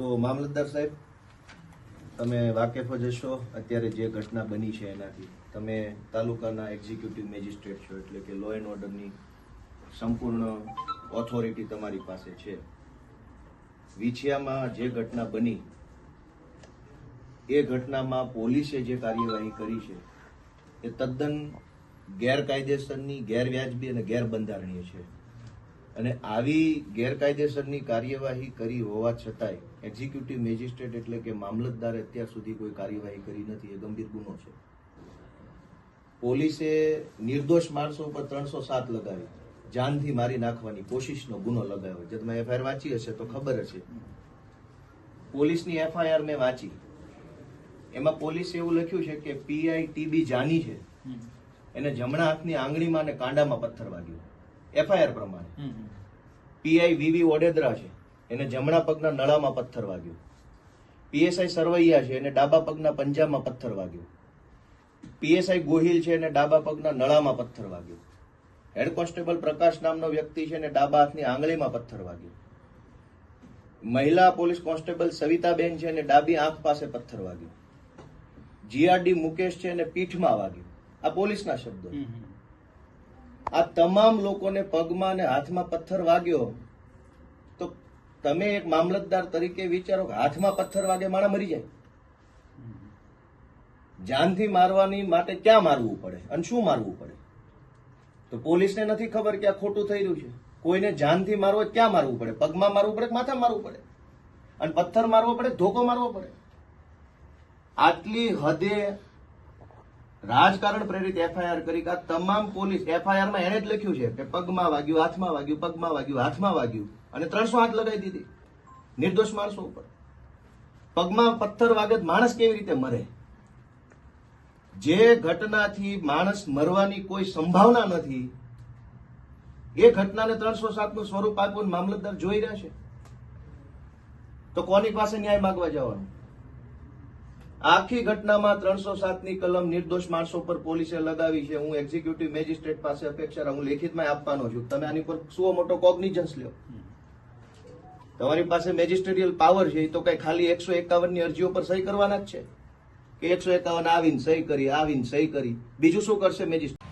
તો મામલતદાર સાહેબ, તમે વાકેફ જ હશો અત્યારે જે ઘટના બની છે એનાથી. તમે તાલુકાના એક્ઝિક્યુટિવ મેજિસ્ટ્રેટ છો, એટલે કે લો એન્ડ ઓર્ડરની સંપૂર્ણ ઓથોરિટી તમારી પાસે છે. વિછિયામાં જે ઘટના બની એ ઘટનામાં પોલીસે જે કાર્યવાહી કરી છે એ તદ્દન ગેરકાયદેસરની, ગેરવ્યાજબી અને ગેરબંધારણીય છે. અને આવી ગેરકાયદેસરની કાર્યવાહી કરી હોવા છતાંય એક્ઝિક્યુટિવ મેજિસ્ટ્રેટ એટલે કે મામલતદારે અત્યાર સુધી કોઈ કાર્યવાહી કરી નથી. એ ગંભીર ગુનો છે. પોલીસે નિર્દોષ માણસો ઉપર 307 લગાવી જાનથી મારી નાખવાની કોશિશનો ગુનો લગાવ્યો. જે તમે એફઆઈઆર વાંચી હશે તો ખબર હશે. પોલીસની એફઆઈઆર મેં વાંચી, એમાં પોલીસે એવું લખ્યું છે કે પીઆઈ ટીબી જાની છે એને જમણા હાથની આંગળીમાં અને કાંડામાં પથ્થર વાગ્યો. એફઆઈઆર પ્રમાણે પીઆઈ વીવી ઓડેદરા છે એને જમણા પગના નળામાં પથ્થર વાગ્યો. પીએસઆઈ સરવૈયા છે એને ડાબા પગના પંજામાં પથ્થર વાગ્યો. પીએસઆઈ ગોહિલ છે એને ડાબા પગના નળામાં પથ્થર વાગ્યો. હેડ કોન્સ્ટેબલ પ્રકાશ નામનો વ્યક્તિ છે એને ડાબા હાથની આંગળીમાં પથ્થર વાગ્યો. મહિલા પોલીસ કોન્સ્ટેબલ સવિતાબેન છે એને ડાબી આંખ પાસે પથ્થર વાગ્યો. જીઆરડી મુકેશ છે એને પીઠમાં વાગ્યો. આ પોલીસના શબ્દો. આ તમામ લોકોને પગમાં અને હાથમાં પથ્થર વાગ્યો. તો તમે એક મામલતદાર તરીકે વિચારો કે હાથમાં પથ્થર વાગે માણસ મરી જાય. જાનથી મારવાની માટે ક્યાં મારવું પડે અને શું મારવું પડે? તો પોલીસને નથી ખબર કે આ ખોટું થઈ રહ્યું છે. કોઈને જાનથી મારવો ક્યાં મારવું પડે? પગમાં મારવું પડે, માથામાં મારવું પડે, અને પથ્થર મારવો પડે, ધોકો મારવો પડે. આટલી હદે રાજકારણ પ્રેરિત એફઆઈઆર કરી. આ તમામ પોલીસ એફઆઈઆરમાં એને જ લખ્યું છે કે પગમાં વાગ્યું, હાથમાં વાગ્યું, પગમાં વાગ્યું, હાથમાં વાગ્યું, અને 300 હાથ લગાવી દીધી નિર્દોષ માણસો ઉપર. પગમાં પથ્થર વાગે માણસ કેવી રીતે મરે? જે ઘટનાથી માણસ મરવાની કોઈ સંભાવના નથી એ ઘટનાને 307 નું સ્વરૂપ આપવું મામલતદાર જોઈ રહ્યા છે. તો કોની પાસે ન્યાય માંગવા જવાનું? આખી ઘટનામાં 307 ની કલમ નિર્દોષ માણસો પર પોલીસે લગાવી છે. હું એક્ઝિક્યુટિવ મેજિસ્ટ્રેટ પાસે અપેક્ષા હું લેખિતમાં આપવાનો છું. તમે આની પર શું મોટો કોગ્નિઝન્સ લ્યો. તમારી પાસે મેજિસ્ટ્રેરિયલ પાવર છે તો કઈ ખાલી 151 ની અરજીઓ પર સહી કરવાના જ છે કે 151 આવીને સહી કરી, આવીને સહી કરી, બીજું શું કરશે મેજિસ્ટ્રેટ?